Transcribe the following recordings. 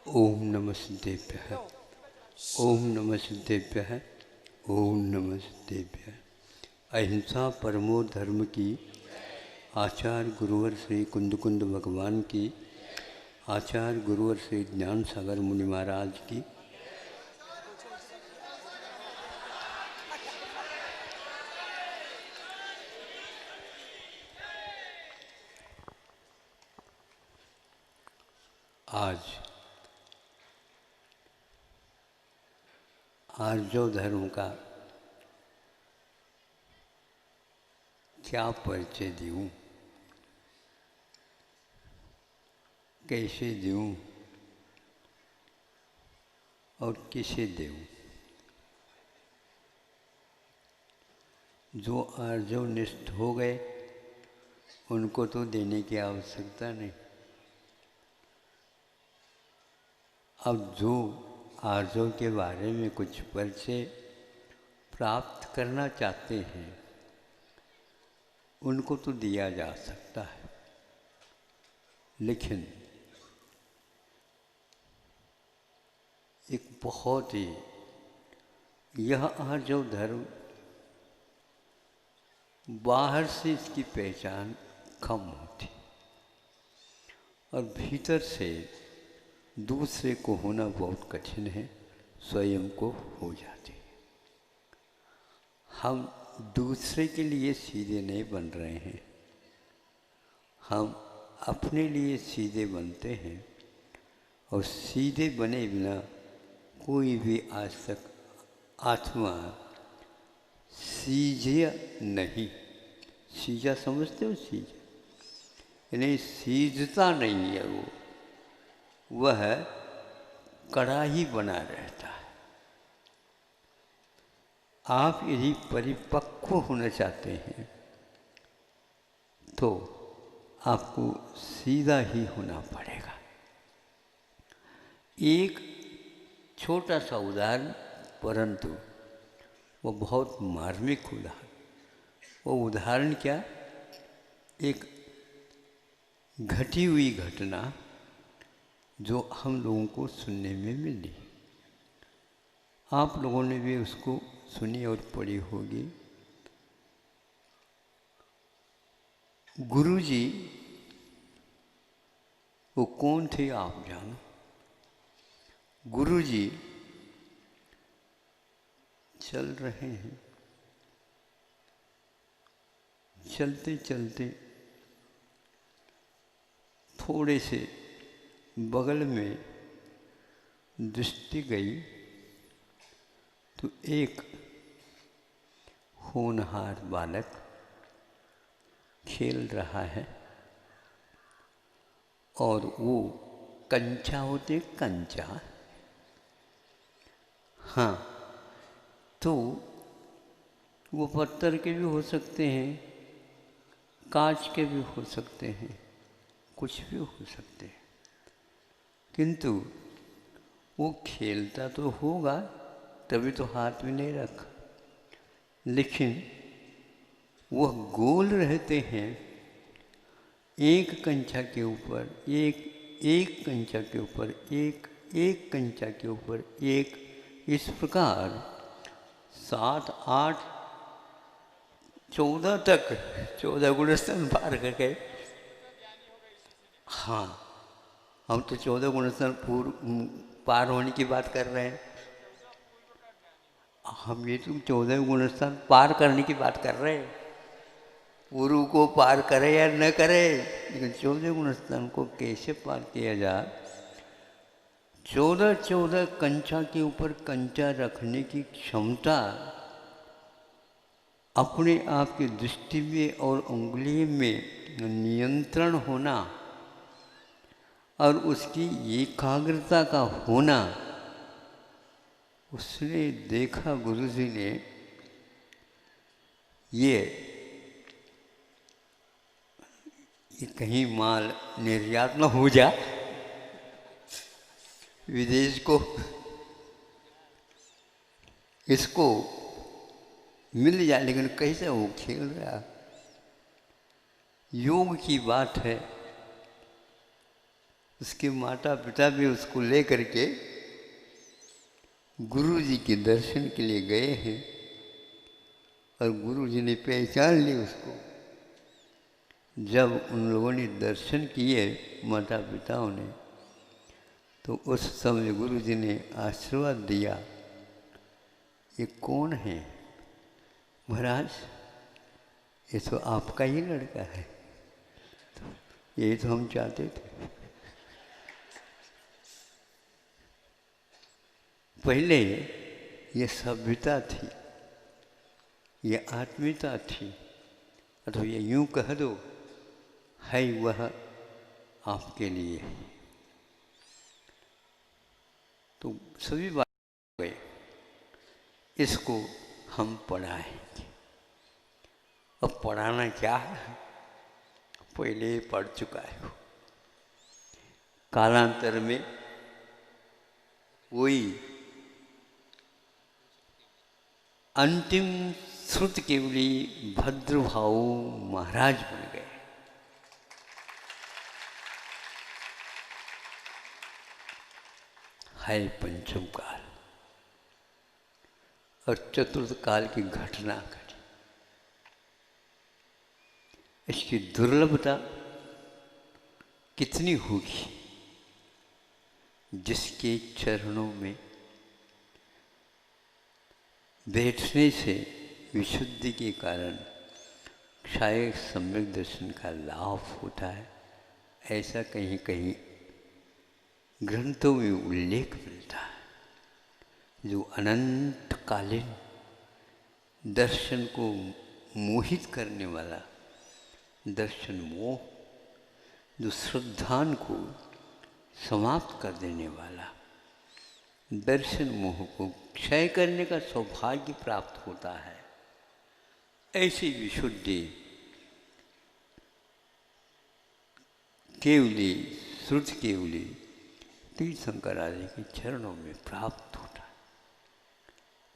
ओम नमः सिद्धेभ्यः। ओम नमः सिद्धेभ्यः। ओम नमः सिद्धेभ्यः। अहिंसा परमो धर्म की, आचार्य गुरुवर श्री कुंद भगवान की, आचार्य गुरुवर श्री ज्ञान सागर मुनि महाराज की। आज आर्यो धर्म का क्या परिचय दूँ, कैसे दूँ और किसे दूँ। जो आर्योनिष्ठ हो गए उनको तो देने की आवश्यकता नहीं। अब जो आर्यों के बारे में कुछ परिचय प्राप्त करना चाहते हैं उनको तो दिया जा सकता है, लेकिन एक बहुत ही यह आर्य धर्म बाहर से इसकी पहचान कम होती और भीतर से दूसरे को होना बहुत कठिन है, स्वयं को हो जाती है। हम दूसरे के लिए सीधे नहीं बन रहे हैं, हम अपने लिए सीधे बनते हैं और सीधे बने बिना कोई भी आज तक आत्मा सीझा नहीं। सीझा समझते हो? सीझा यानी सीझता नहीं है, वह कड़ा ही बना रहता है। आप यदि परिपक्व होना चाहते हैं तो आपको सीधा ही होना पड़ेगा। एक छोटा सा उदाहरण, परंतु वो बहुत मार्मिक उदाहरण। वो उदाहरण क्या? एक घटी हुई घटना जो हम लोगों को सुनने में मिली। आप लोगों ने भी उसको सुनी और पढ़ी होगी। गुरुजी वो कौन थे आप जानो? गुरुजी चल रहे हैं, चलते चलते थोड़े से बगल में दृष्टि गई तो एक होनहार बालक खेल रहा है और वो कंचा होते, कंचा, हाँ, तो वो पत्थर के भी हो सकते हैं, कांच के भी हो सकते हैं, कुछ भी हो सकते हैं, किंतु वो खेलता तो होगा, तभी तो हाथ में नहीं रखा। लेकिन वह गोल रहते हैं, एक कंचा के ऊपर एक, एक कंचा के ऊपर एक, एक कंचा के ऊपर एक, इस प्रकार 7, 8, 14 तक 14 गुणस्थान पार कर गए। हाँ, हम तो 14 गुणस्थान पार होने की बात कर रहे हैं। हम ये तो 14 गुणस्थान पार करने की बात कर रहे हैं। गुरु को पार करे या न करे, लेकिन 14 गुणस्थान को कैसे पार किया जाए? 14 कंचा के ऊपर कंचा रखने की क्षमता अपने आप की दृष्टि में और उंगली में नियंत्रण होना और उसकी एकाग्रता का होना, उसने देखा गुरुजी ने ये कहीं माल निर्यात न हो जा विदेश को, इसको मिल जाए, लेकिन कैसे वो खेल रहा। योग की बात है, उसके माता पिता भी उसको ले करके गुरु जी के दर्शन के लिए गए हैं और गुरु जी ने पहचान ली उसको। जब उन लोगों ने दर्शन किए माता पिताओं ने, तो उस समय गुरु जी ने आशीर्वाद दिया, ये कौन है? महाराज ये तो आपका ही लड़का है। तो यही तो हम चाहते थे। पहले ये सभ्यता थी, ये आत्मीयता थी, अथवा ये यूं कह दो है वह आपके लिए। तो सभी बात हो गए, इसको हम पढ़ाएंगे। अब पढ़ाना क्या है, पहले ही पढ़ चुका है। कालांतर में वही अंतिम श्रुत केवली भद्रभाव महाराज बन गए। है पंचम काल और चतुर्थ काल की घटना घटी। इसकी दुर्लभता कितनी होगी? जिसके चरणों में बैठने से विशुद्धि के कारण क्षायक सम्यक दर्शन का लाभ होता है, ऐसा कहीं कहीं ग्रंथों में उल्लेख मिलता है। जो अनंतकालीन दर्शन को मोहित करने वाला दर्शन मोह, जो श्रद्धान को समाप्त कर देने वाला दर्शन मोह को क्षय करने का सौभाग्य प्राप्त होता है, ऐसी विशुद्धि केवली श्रुत केवली तीर्थंकर आदि के चरणों में प्राप्त होता है।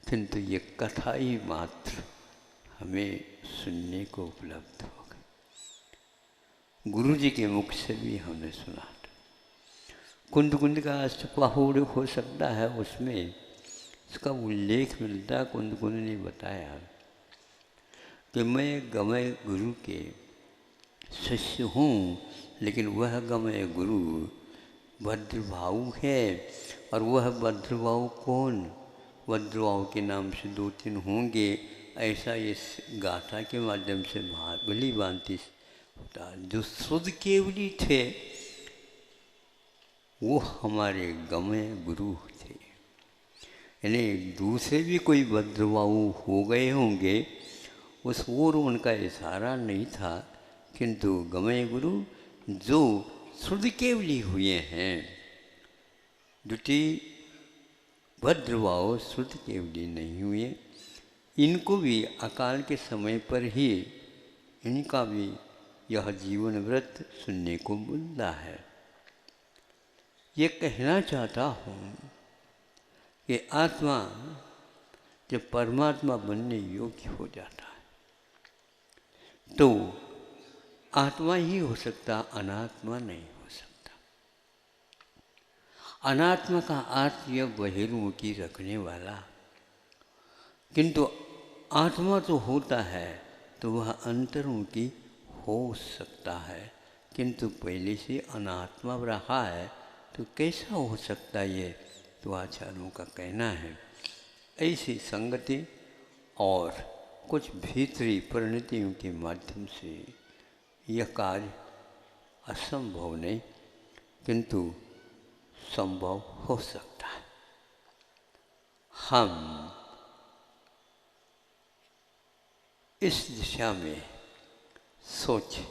किंतु ये कथा ही मात्र हमें सुनने को उपलब्ध हो गई। गुरु जी के मुख से भी हमने सुना। कुंद कुंद का अष्टबाहुड़ हो सकता है, उसमें इसका उल्लेख मिलता है। कुंद कुंद ने बताया कि मैं गमय गुरु के शिष्य हूँ, लेकिन वह गमय गुरु भद्रभाऊ है। और वह भद्रभाऊ कौन? भद्रभाऊ के नाम से दो तीन होंगे, ऐसा इस गाथा के माध्यम से भली भांति होता। जो शुद्ध केवली थे वो हमारे गमय गुरु थे। यानी दूसरे भी कोई भद्रभाऊ हो गए होंगे, उस ओर उनका इशारा नहीं था, किंतु गमय गुरु जो शुद्ध केवली हुए हैं, द्वितीय भद्रभाव शुद्ध केवली नहीं हुए, इनको भी अकाल के समय पर ही इनका भी यह जीवन व्रत सुनने को मिलता है। ये कहना चाहता हूँ कि आत्मा जब परमात्मा बनने योग्य हो जाता है तो आत्मा ही हो सकता, अनात्मा नहीं हो सकता। अनात्मा का अर्थ यह बहिर्मुखी रखने वाला, किंतु आत्मा तो होता है तो वह अंतर्मुखी हो सकता है, किंतु पहले से अनात्मा रहा है तो कैसा हो सकता है? ये तो आचार्यों का कहना है। ऐसी संगति और कुछ भीतरी परिणतियों के माध्यम से यह कार्य असंभव नहीं, किंतु संभव हो सकता है। हम इस दिशा में सोचें।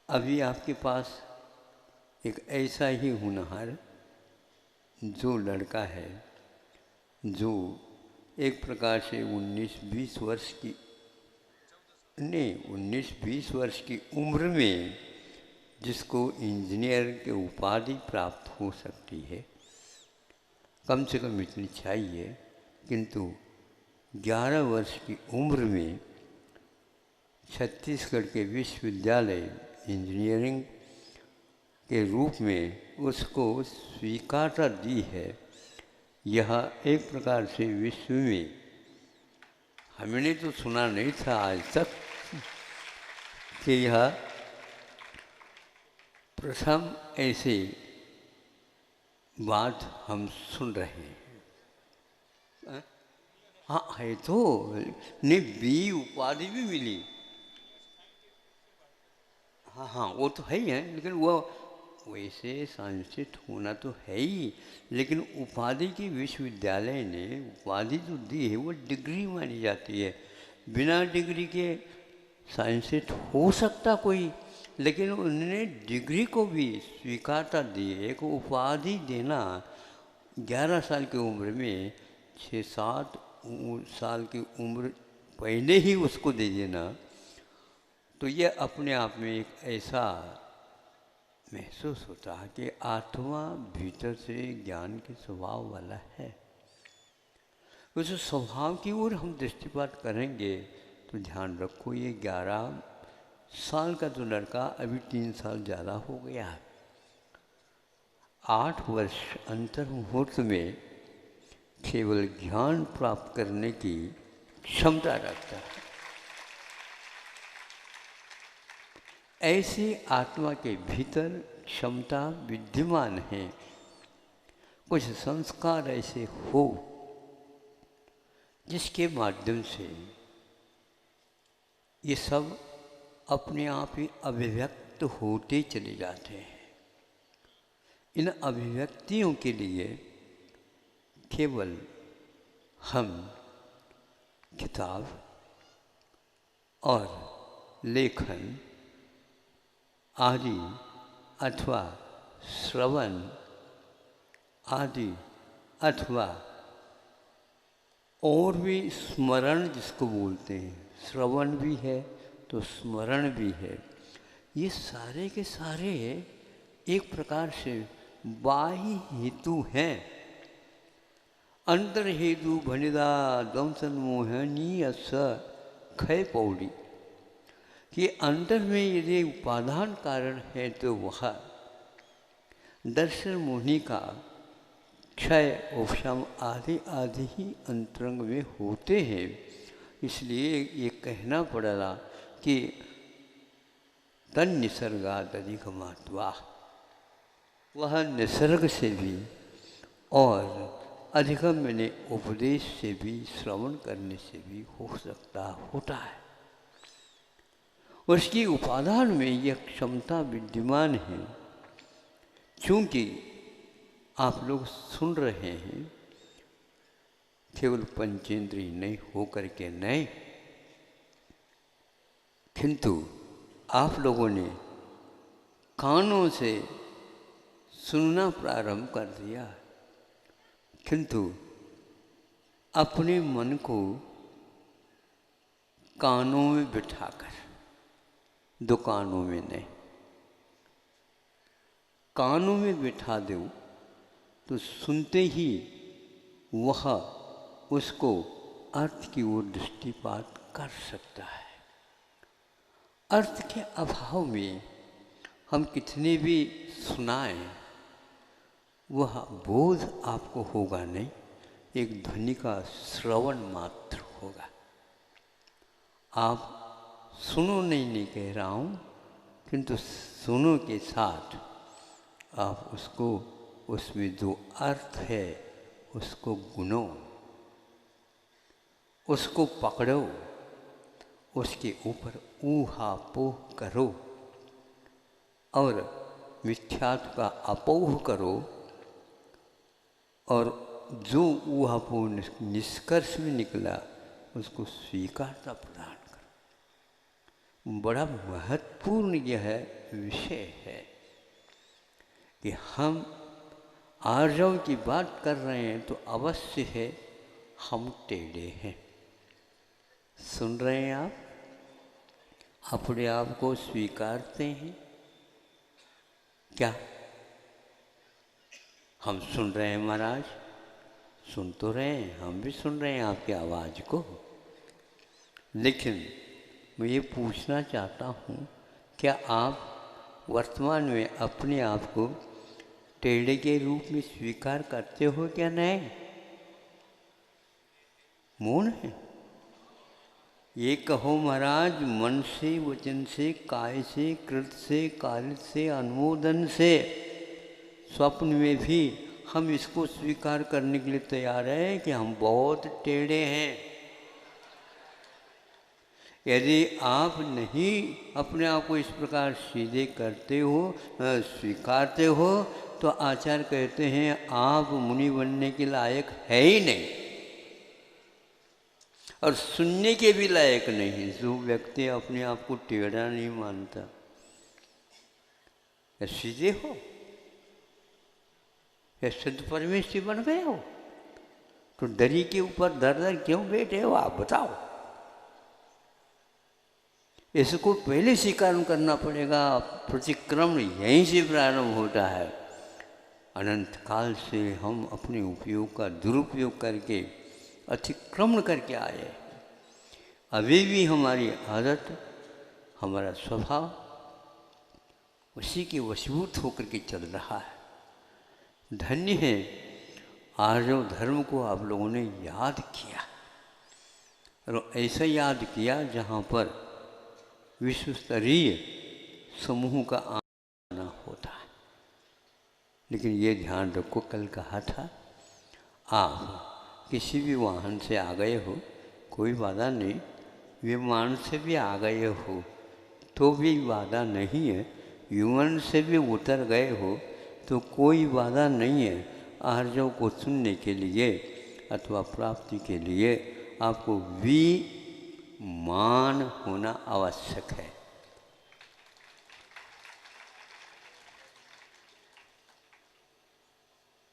अभी आपके पास एक ऐसा ही होनहार जो लड़का है, जो एक प्रकार से 19-20 वर्ष की नहीं 19-20 वर्ष की उम्र में जिसको इंजीनियर की उपाधि प्राप्त हो सकती है, कम से कम इतनी चाहिए, किंतु 11 वर्ष की उम्र में छत्तीसगढ़ के विश्वविद्यालय इंजीनियरिंग के रूप में उसको स्वीकारता दी है। यह एक प्रकार से विश्व में हमने तो सुना नहीं था आज तक कि यह प्रथम ऐसे बात हम सुन रहे हैं। हाँ है तो, ने बी उपाधि भी मिली। हाँ हाँ वो तो है ही है, लेकिन वो वैसे सांस्कृत होना तो है ही, लेकिन उपाधि की विश्वविद्यालय ने उपाधि जो दी है वो डिग्री मानी जाती है। बिना डिग्री के सांस्कृत हो सकता कोई, लेकिन उन्होंने डिग्री को भी स्वीकारता दी। एक उपाधि देना 11 साल की उम्र में, 6-7 साल की उम्र पहले ही उसको दे देना, तो ये अपने आप में एक ऐसा महसूस होता है कि आत्मा भीतर से ज्ञान के स्वभाव वाला है। उस स्वभाव की ओर हम दृष्टिपात करेंगे तो ध्यान रखो, ये 11 साल का तो लड़का अभी 3 साल ज़्यादा हो गया है। 8 वर्ष अंतर मुहूर्त में केवल ज्ञान प्राप्त करने की क्षमता रखता है। ऐसी आत्मा के भीतर क्षमता विद्यमान है। कुछ संस्कार ऐसे हो जिसके माध्यम से ये सब अपने आप ही अभिव्यक्त होते चले जाते हैं। इन अभिव्यक्तियों के लिए केवल हम किताब और लेखन आदि अथवा श्रवण आदि अथवा और भी स्मरण जिसको बोलते हैं, श्रवण भी है तो स्मरण भी है, ये सारे के सारे एक प्रकार से बाह्य हेतु हैं। अंतर हेतु भनिदा दंसन मोहनी अस खय पौड़ी, कि अंतर में यदि उपादान कारण है तो वह दर्शन मोहिनी का क्षय उपशम आदि आदि ही अंतरंग में होते हैं। इसलिए ये कहना पड़ेगा कि तन निसर्गाद अधिगमात्वा, वह निसर्ग से भी और अधिगम में उपदेश से भी, श्रवण करने से भी हो सकता होता है। उसकी उपादान में यह क्षमता विद्यमान है। क्योंकि आप लोग सुन रहे हैं, केवल पंचेंद्रिय नहीं होकर के नहीं, किंतु आप लोगों ने कानों से सुनना प्रारंभ कर दिया, किंतु अपने मन को कानों में बिठाकर, दुकानों में नहीं, कानों में बिठा दो तो सुनते ही वह उसको अर्थ की ओर दृष्टिपात कर सकता है। अर्थ के अभाव में हम कितने भी सुनाएं, वह बोध आपको होगा नहीं, एक ध्वनि का श्रवण मात्र होगा। आप सुनो नहीं कह रहा हूँ, किंतु सुनो के साथ आप उसको, उसमें जो अर्थ है उसको गुनो, उसको पकड़ो, उसके ऊपर ऊहापोह करो और मिथ्यात्व का अपोह करो, और जो ऊहापोह निष्कर्ष में निकला उसको स्वीकारता प्रदान करो। बड़ा महत्वपूर्ण यह विषय है कि हम आर्जव की बात कर रहे हैं तो अवश्य है हम टेढ़े हैं। सुन रहे हैं आप, अपने आप को स्वीकारते हैं क्या? हम सुन रहे हैं महाराज, सुन तो रहे हैं, हम भी सुन रहे हैं आपकी आवाज़ को, लेकिन मैं ये पूछना चाहता हूँ, क्या आप वर्तमान में अपने आप को टेढ़े के रूप में स्वीकार करते हो क्या? नहीं, मौन है। ये कहो महाराज, मन से, वचन से, काय से, कृत से, कारित से, अनुमोदन से, स्वप्न में भी हम इसको स्वीकार करने के लिए तैयार हैं कि हम बहुत टेढ़े हैं। यदि आप नहीं अपने आप को इस प्रकार सीधे करते हो, स्वीकारते हो, तो आचार्य कहते हैं आप मुनि बनने के लायक है ही नहीं और सुनने के भी लायक नहीं। जो व्यक्ति अपने आप को टेढ़ा नहीं मानता, या सीधे हो या शुद्ध परमेश्वरी बन गए हो, तो दरी के ऊपर दर दर क्यों बैठे हो आप बताओ? इसको पहले स्वीकार करना पड़ेगा। प्रतिक्रमण यहीं से प्रारंभ होता है। अनंत काल से हम अपने उपयोग का दुरुपयोग करके अतिक्रमण करके आए। अभी भी हमारी आदत, हमारा स्वभाव उसी के वशीभूत होकर के चल रहा है। धन्य है आर्य धर्म को आप लोगों ने याद किया, और ऐसा याद किया जहाँ पर विश्व स्तरीय समूह का आना होता है। लेकिन ये ध्यान रखो, कल कहा था आप किसी भी वाहन से आ गए हो, कोई बाधा नहीं। विमान से भी आ गए हो तो भी बाधा नहीं है, विमान से भी उतर गए हो तो कोई बाधा नहीं है। आर्यों को सुनने के लिए अथवा प्राप्ति के लिए आपको विमान होना आवश्यक है।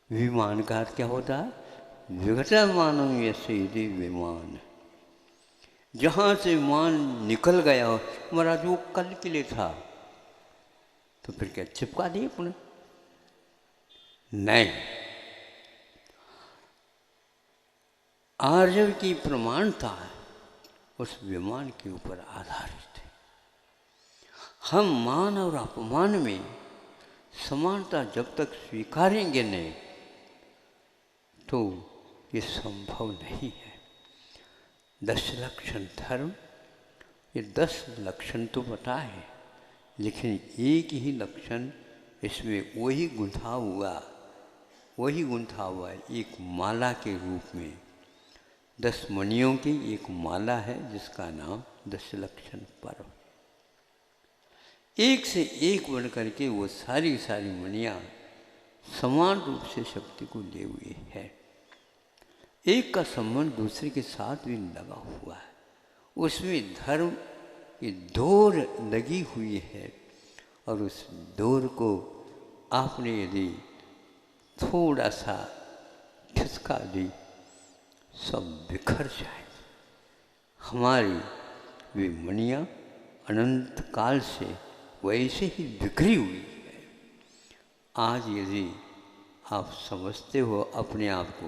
विमान का अर्थ क्या होता है? विगतमानं यस्य इति विमान। जहाँ से विमान निकल गया हो, महाराज वो कल के लिए था तो फिर क्या चिपका दिए पुनः? नहीं, आर्य की प्रमाणता उस विमान के ऊपर आधारित है। हम मान और अपमान में समानता जब तक स्वीकारेंगे नहीं तो ये संभव नहीं है। 10 लक्षण धर्म, ये 10 लक्षण तो पता है, लेकिन एक ही लक्षण इसमें वही गुंथा हुआ एक माला के रूप में। 10 मणियों की एक माला है जिसका नाम 10 लक्षण पर्व। एक से एक बन करके वो सारी मणियाँ समान रूप से शक्ति को लिए हुए है। एक का संबंध दूसरे के साथ भी लगा हुआ है। उसमें धर्म की डोर लगी हुई है, और उस डोर को आपने यदि थोड़ा सा खिसका दी, सब बिखर जाए। हमारी वे मणियाँ अनंत काल से वैसे ही बिखरी हुई है। आज यदि आप समझते हो अपने आप को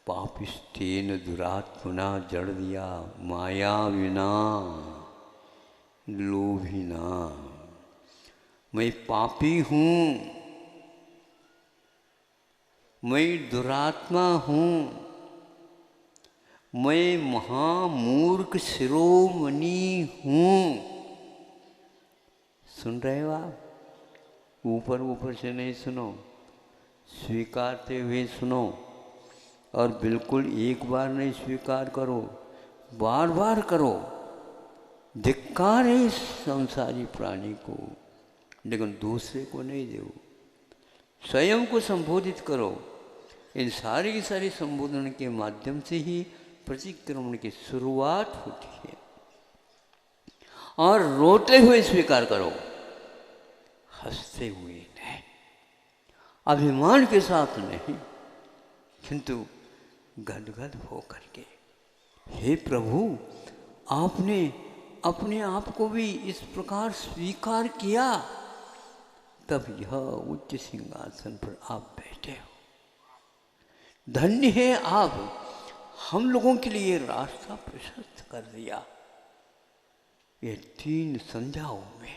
पापिष्ठेन दुरात्मना जड़ दिया माया विना लोभिना, मैं पापी हूँ, मैं दुरात्मा हूँ, मैं महामूर्ख शिरोमणि हूँ। सुन रहे हो आप? ऊपर से नहीं सुनो, स्वीकारते हुए सुनो। और बिल्कुल एक बार नहीं स्वीकार करो, बार बार करो। धिक्कार है इस संसारी प्राणी को, लेकिन दूसरे को नहीं दो। स्वयं को संबोधित करो। इन सारी संबोधन के माध्यम से ही प्रतिक्रमण की शुरुआत होती है। और रोते हुए स्वीकार करो, हंसते हुए नहीं, अभिमान के साथ नहीं, किंतु गदगद हो करके। हे प्रभु, आपने अपने आप को भी इस प्रकार स्वीकार किया, तब यह उच्च सिंहासन पर आप बैठे हो। धन्य है आप, हम लोगों के लिए रास्ता प्रशस्त कर दिया। ये 3 संध्याओं में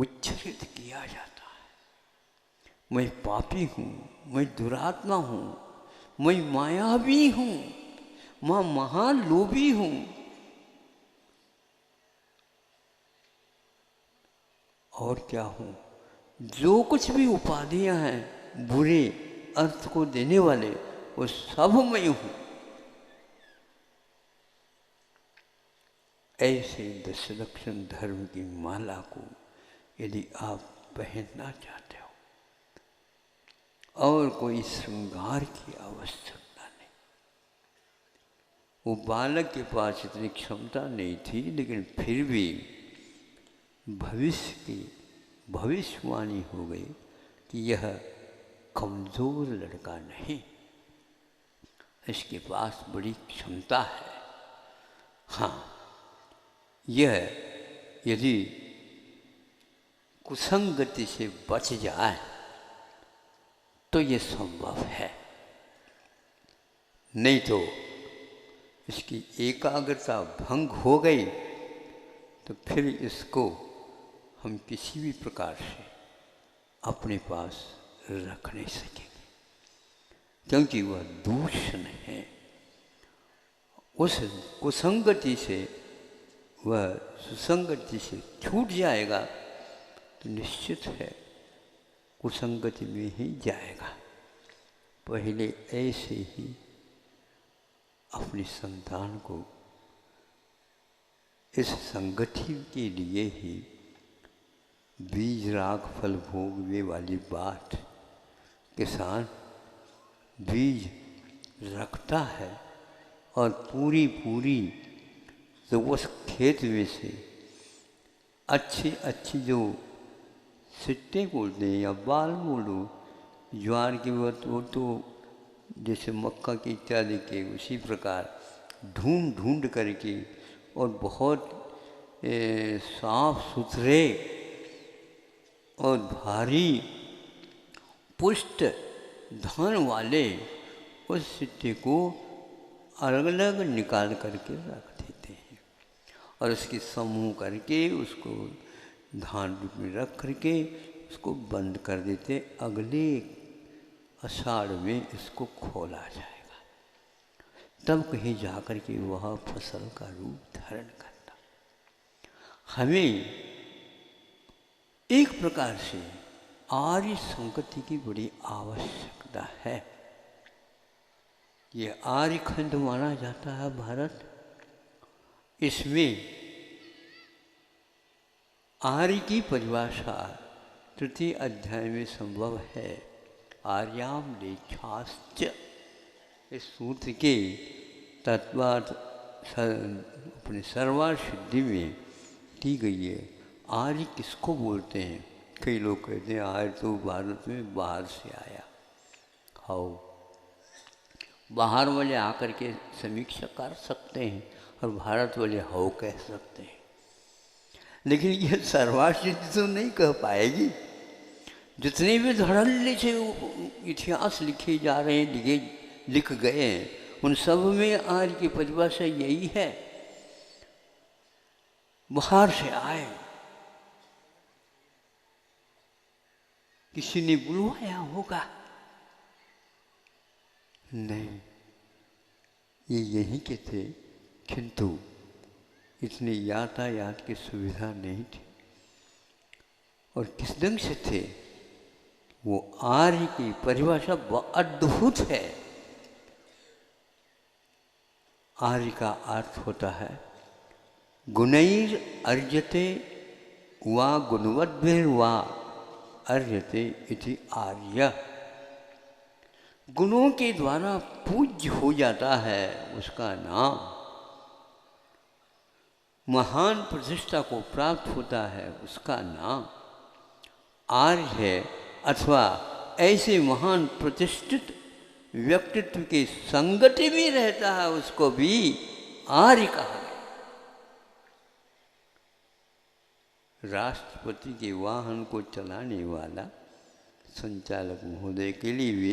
उच्चरित किया जाता है। मैं पापी हूँ, मैं दुरात्मा हूँ, मैं मायावी हूँ, मैं महालोभी हूँ। और क्या हूँ? जो कुछ भी उपाधियाँ हैं बुरे अर्थ को देने वाले, वो सब मैं हूँ। ऐसे दशलक्षण धर्म की माला को यदि आप पहनना चाहते हो, और कोई श्रृंगार की आवश्यकता नहीं। वो बालक के पास इतनी क्षमता नहीं थी, लेकिन फिर भी भविष्य की भविष्यवाणी हो गई कि यह कमज़ोर लड़का नहीं, इसके पास बड़ी क्षमता है। हाँ, यह यदि कुसंगति से बच जाए तो ये संभव है, नहीं तो इसकी एकाग्रता भंग हो गई तो फिर इसको हम किसी भी प्रकार से अपने पास रख नहीं सकेंगे, क्योंकि वह दूषण है। उस कुसंगति से वह सुसंगति से छूट जाएगा तो निश्चित है कुसंगति में ही जाएगा। पहले ऐसे ही अपनी संतान को इस संगति के लिए ही बीज राग फल भोगने वाली बात, किसान बीज रखता है और पूरी तो उस खेत में से अच्छी जो सिट्टे बोलते हैं या बाल बोलो, ज्वार की वो तो जैसे मक्का के इत्यादि के उसी प्रकार ढूंढ करके और बहुत साफ सुथरे और भारी पुष्ट धान वाले उस सिट्टे को अलग अलग निकाल करके रख देते हैं और उसकी समूह करके उसको धान रूप में रख करके उसको बंद कर देते। अगले आषाढ़ में इसको खोला जाएगा, तब कहीं जाकर के वह फसल का रूप धारण करता। हमें एक प्रकार से आर्य संगति की बड़ी आवश्यकता है। ये आर्य खंड माना जाता है भारत। इसमें आर्य की परिभाषा तृतीय अध्याय में संभव है। आर्याम लेच्छाश्च, इस सूत्र के तत्वार्थ अपने सर्वार्थ सिद्धि में की गई है। आर्य किसको बोलते हैं? कई लोग कहते हैं आर्य तो भारत में बाहर से आया। हाउ, बाहर वाले आकर के समीक्षा कर सकते हैं और भारत वाले हाउ कह सकते हैं, लेकिन यह सर्वार्थ सिद्धि तो नहीं कह पाएगी। जितने भी धड़ल्ले से इतिहास लिखे जा रहे हैं, लिख गए हैं, उन सब में आर्य की परिभाषा यही है, बाहर से आए, किसी ने बुलवाया होगा। नहीं, ये यहीं के थे, किंतु इतनी यातायात की सुविधा नहीं थी। और किस ढंग से थे? वो आर्य की परिभाषा अद्भुत है। आर्य का अर्थ होता है गुणैर अर्जते वा गुणवद्भिर्वा अर्जते इति आर्य। गुणों के द्वारा पूज्य हो जाता है उसका नाम, महान प्रतिष्ठा को प्राप्त होता है उसका नाम आर्य है, अथवा ऐसे महान प्रतिष्ठित व्यक्तित्व के संगति में रहता है उसको भी आर्य कहा गया। राष्ट्रपति के वाहन को चलाने वाला संचालक महोदय के लिए भी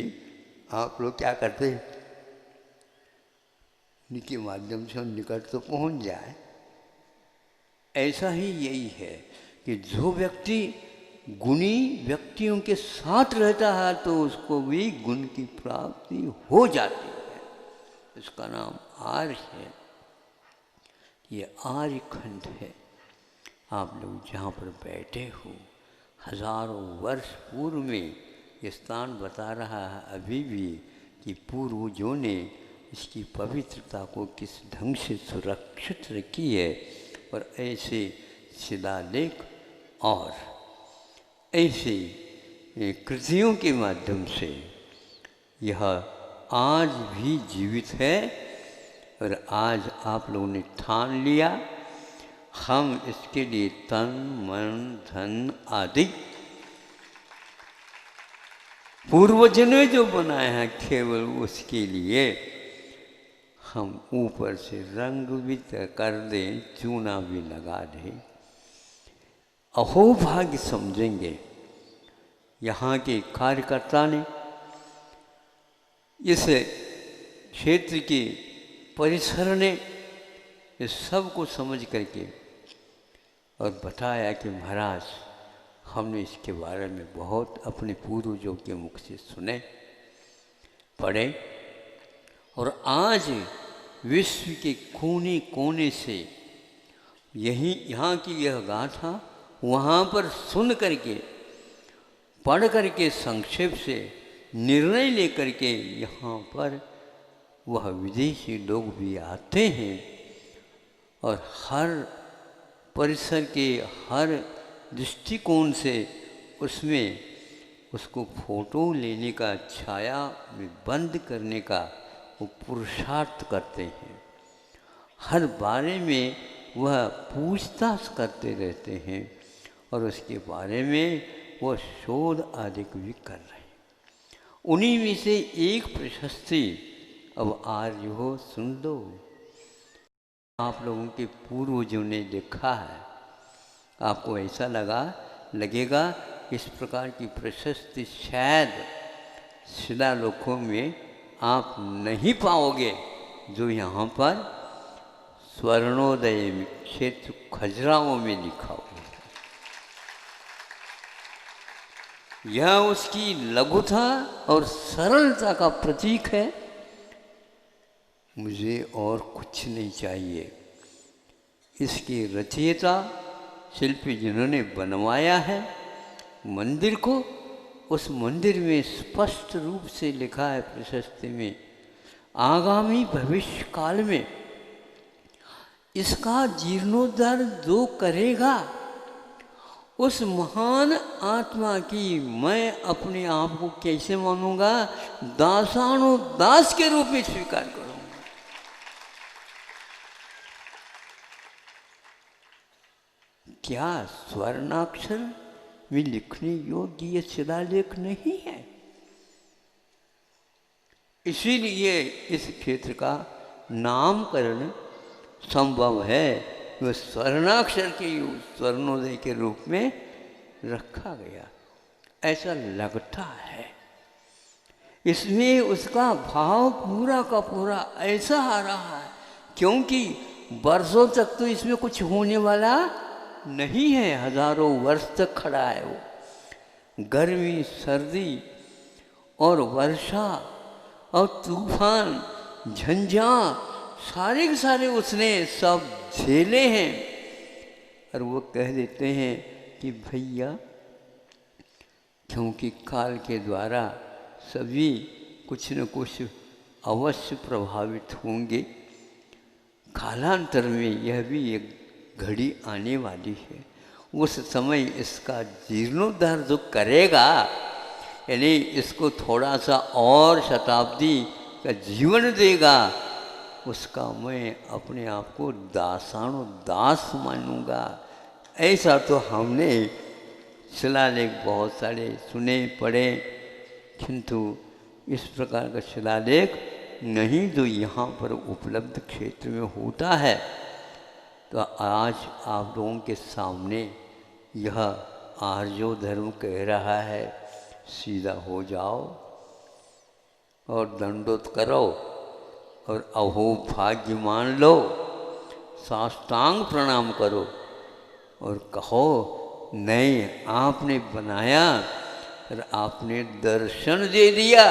आप लोग क्या करते हैं? उनके माध्यम से हम निकट तो पहुंच जाए। ऐसा ही यही है कि जो व्यक्ति गुणी व्यक्तियों के साथ रहता है तो उसको भी गुण की प्राप्ति हो जाती है। इसका नाम आर्य है। ये आर्यखंड है। आप लोग जहाँ पर बैठे हो, हजारों वर्ष पूर्व में ये स्थान बता रहा है अभी भी कि पूर्वजों ने इसकी पवित्रता को किस ढंग से सुरक्षित रखी है। और ऐसे शिलालेख और ऐसे कृतियों के माध्यम से यह आज भी जीवित है। और आज आप लोगों ने ठान लिया हम इसके लिए तन मन धन आदि पूर्वजों ने जो बनाया है केवल उसके लिए हम ऊपर से रंग भी कर दें, चूना भी लगा दें, अहोभाग्य समझेंगे। यहाँ के कार्यकर्ता ने इस क्षेत्र के परिसर ने इस सब को समझ करके और बताया कि महाराज हमने इसके बारे में बहुत अपने पूर्वजों के मुख से सुने पढ़े और आज विश्व के कोने कोने से यहाँ की यह गाथा वहाँ पर सुन करके पढ़ करके संक्षेप से निर्णय लेकर के यहाँ पर वह विदेशी लोग भी आते हैं और हर परिसर के हर दृष्टिकोण से उसमें उसको फोटो लेने का, छाया में बंद करने का वो पुरुषार्थ करते हैं। हर बारे में वह पूछताछ करते रहते हैं और उसके बारे में वह शोध आदि भी कर रहे हैं। उन्हीं में से एक प्रशस्ति अब आर्य हो सुन दो। आप लोगों के पूर्वजों ने देखा है, आपको ऐसा लगेगा इस प्रकार की प्रशस्ति शायद शिलालेखों में आप नहीं पाओगे जो यहाँ पर स्वर्णोदय क्षेत्र खजुराहो में लिखा हुआ है। यह उसकी लघुता और सरलता का प्रतीक है। मुझे और कुछ नहीं चाहिए। इसके रचयिता शिल्पी जिन्होंने बनवाया है मंदिर को, उस मंदिर में स्पष्ट रूप से लिखा है प्रशस्ति में, आगामी भविष्य काल में इसका जीर्णोद्धार जो करेगा उस महान आत्मा की मैं अपने आप को कैसे मानूंगा, दासानुदास के रूप में स्वीकार करूंगा। क्या स्वर्णाक्षर में लिखने योग्य ये शिलालेख नहीं है? इसीलिए इस क्षेत्र का नामकरण संभव है। वह स्वर्णाक्षर के स्वर्णोदय के रूप में रखा गया, ऐसा लगता है। इसमें उसका भाव पूरा का पूरा ऐसा आ रहा है क्योंकि वर्षों तक तो इसमें कुछ होने वाला नहीं है, हजारों वर्ष तक खड़ा है वो। गर्मी, सर्दी और वर्षा और तूफान, झंझा सारे के सारे उसने सब झेले हैं। और वो कह देते हैं कि भैया, क्योंकि काल के द्वारा सभी कुछ न कुछ अवश्य प्रभावित होंगे, कालांतर में यह भी एक घड़ी आने वाली है। उस समय इसका जीर्णोद्धार जो करेगा, यानी इसको थोड़ा सा और शताब्दी का जीवन देगा, उसका मैं अपने आप को दासानुदास मानूंगा। ऐसा तो हमने शिलालेख बहुत सारे सुने पढ़े, किंतु इस प्रकार का शिलालेख नहीं जो यहाँ पर उपलब्ध क्षेत्र में होता है। तो आज आप लोगों के सामने यह आर्यो धर्म कह रहा है, सीधा हो जाओ और दंडोत करो और अहो भाग्य मान लो, साष्टांग प्रणाम करो और कहो नहीं, आपने बनाया और आपने दर्शन दे दिया,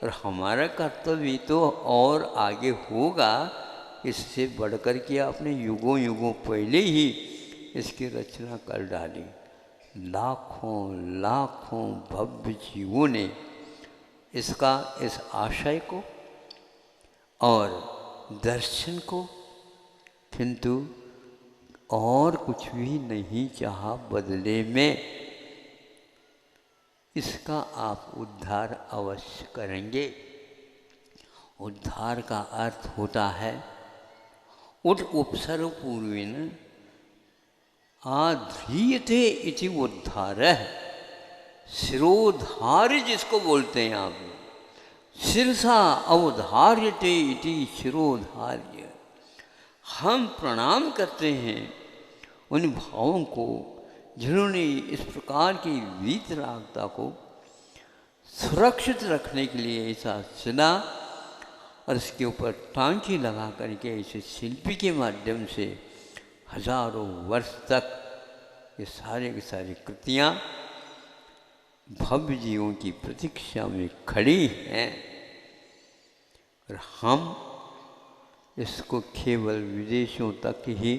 और हमारा कर्तव्य तो और आगे होगा। इससे बढ़कर के आपने युगों युगों पहले ही इसकी रचना कर डाली। लाखों लाखों भव्य जीवों ने इसका, इस आशय को और दर्शन को, किंतु और कुछ भी नहीं चाहा बदले में। इसका आप उद्धार अवश्य करेंगे। उद्धार का अर्थ होता है उद उपसर्ग पूर्वेण आध्रियते इति उद्धारः। शिरोधार्य जिसको बोलते हैं आप, शिरसा अवधार्यते इति शिरोधार्य। हम प्रणाम करते हैं उन भावों को जिन्होंने इस प्रकार की वीतरागता को सुरक्षित रखने के लिए ऐसा चला, और इसके ऊपर टांकी लगा करके ऐसे शिल्पी के माध्यम से हजारों वर्ष तक ये सारे की सारी कृतियाँ भव्य जीवों की प्रतीक्षा में खड़ी हैं। और हम इसको केवल विदेशों तक ही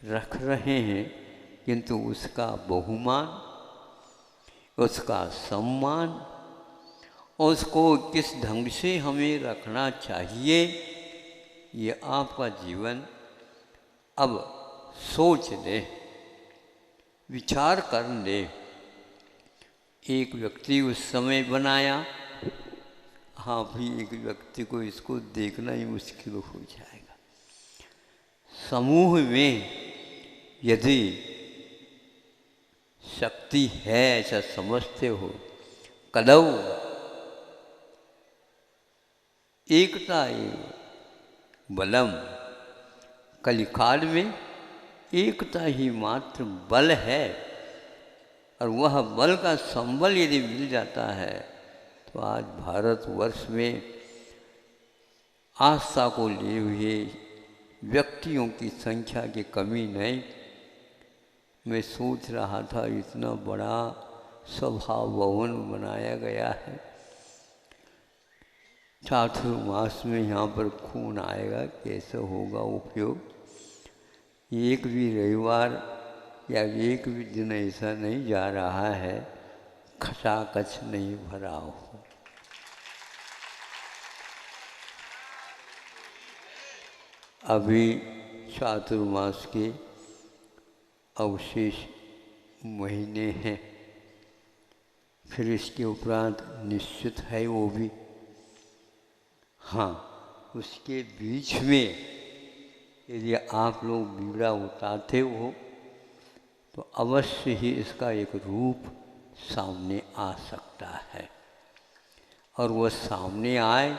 रख रहे हैं, किंतु उसका बहुमान, उसका सम्मान, उसको किस ढंग से हमें रखना चाहिए, ये आपका जीवन अब सोच ले, विचार कर ले। एक व्यक्ति उस समय बनाया, हाँ भी एक व्यक्ति को इसको देखना ही मुश्किल हो जाएगा। समूह में यदि शक्ति है ऐसा समझते हो, कलौ एकता एव बलम। कलिकाल में एकता ही मात्र बल है, और वह बल का संबल यदि मिल जाता है तो आज भारतवर्ष में आस्था को लिए हुए व्यक्तियों की संख्या की कमी नहीं। मैं सोच रहा था इतना बड़ा सभा भवन बनाया गया है, चातुर्मास में यहाँ पर खून आएगा, कैसे होगा उपयोग। एक भी रविवार या एक भी दिन ऐसा नहीं जा रहा है खचाखच नहीं भरा हो। अभी चातुर्मास के अवशेष महीने हैं, फिर इसके उपरांत निश्चित है वो भी। हाँ, उसके बीच में यदि आप लोग बीड़ा उतारते हो तो अवश्य ही इसका एक रूप सामने आ सकता है, और वह सामने आए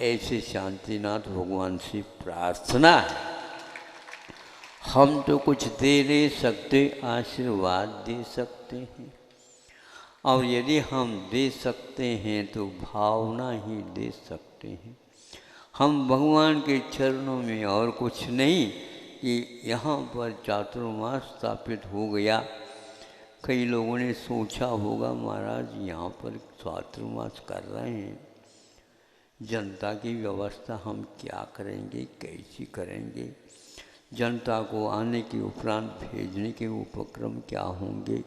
ऐसे शांतिनाथ भगवान से प्रार्थना है। हम तो कुछ दे नहीं सकते, आशीर्वाद दे सकते हैं, और यदि हम दे सकते हैं तो भावना ही दे सकते हैं। हम भगवान के चरणों में और कुछ नहीं कि यहाँ पर चातुर्मास स्थापित हो गया। कई लोगों ने सोचा होगा महाराज यहाँ पर चातुर्मास कर रहे हैं, जनता की व्यवस्था हम क्या करेंगे, कैसी करेंगे, जनता को आने के उपरांत भेजने के उपक्रम क्या होंगे।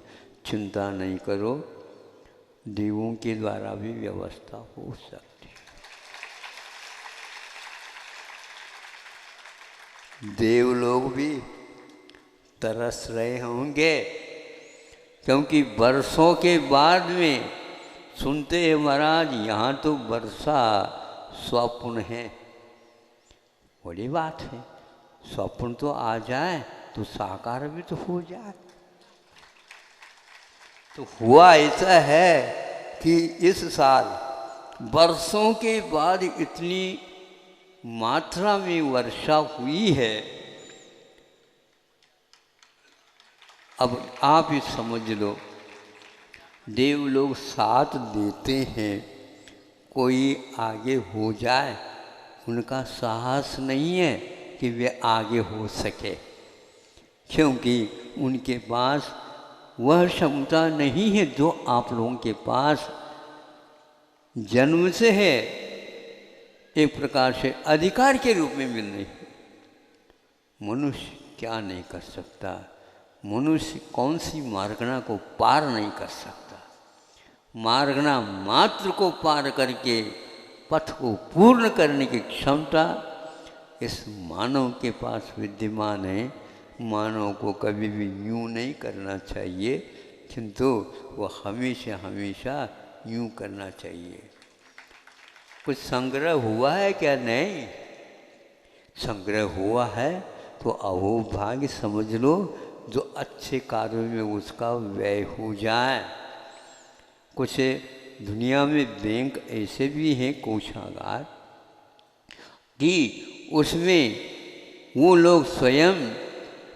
चिंता नहीं करो, देवों के द्वारा भी व्यवस्था हो सकती है। देव लोग भी तरस रहे होंगे, क्योंकि वर्षों के बाद में सुनते हैं महाराज यहाँ तो वर्षा स्वप्न है। बड़ी बात है, स्वप्न तो आ जाए तो साकार भी तो हो जाए। तो हुआ ऐसा है कि इस साल वर्षों के बाद इतनी मात्रा में वर्षा हुई है। अब आप ही समझ लो, देव लोग साथ देते हैं, कोई आगे हो जाए, उनका साहस नहीं है कि वे आगे हो सके, क्योंकि उनके पास वह क्षमता नहीं है जो आप लोगों के पास जन्म से है, एक प्रकार से अधिकार के रूप में मिल रही है। मनुष्य क्या नहीं कर सकता, मनुष्य कौन सी मार्गना को पार नहीं कर सकता। मार्गना मात्र को पार करके पथ को पूर्ण करने की क्षमता इस मानव के पास विद्यमान है। मानव को कभी भी यूँ नहीं करना चाहिए, किंतु वो हमेशा हमेशा यूँ करना चाहिए। कुछ संग्रह हुआ है क्या? नहीं। संग्रह हुआ है तो अहोभाग्य समझ लो जो अच्छे कार्यों में उसका व्यय हो जाए। कुछ दुनिया में बैंक ऐसे भी हैं, कोषागार, कि उसमें वो लोग स्वयं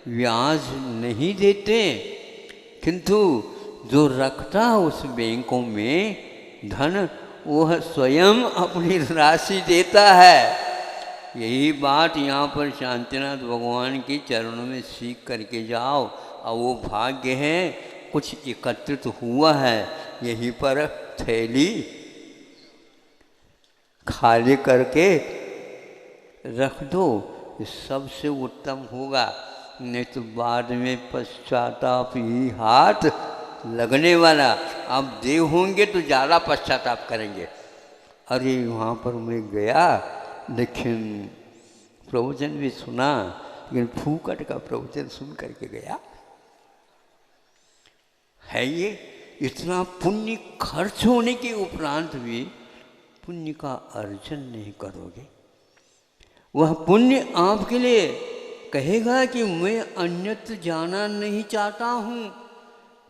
ब्याज नहीं देते, किंतु जो रखता है उस बैंकों में धन, वह स्वयं अपनी राशि देता है। यही बात यहाँ पर शांतिनाथ भगवान के चरणों में सीख करके जाओ। और वो भाग्य है, कुछ एकत्रित हुआ है, यहीं पर थैली खाली करके रख दो, सबसे उत्तम होगा। नहीं तो बाद में पश्चाताप ही हाथ लगने वाला। आप देव होंगे तो ज़्यादा पश्चाताप करेंगे। अरे वहाँ पर मैं गया, लेकिन प्रवचन भी सुना, लेकिन फूकट का प्रवचन सुन करके गया। है ये इतना पुण्य खर्च होने के उपरांत भी पुण्य का अर्जन नहीं करोगे। वह पुण्य आपके लिए कहेगा कि मैं अन्यत्र जाना नहीं चाहता हूँ,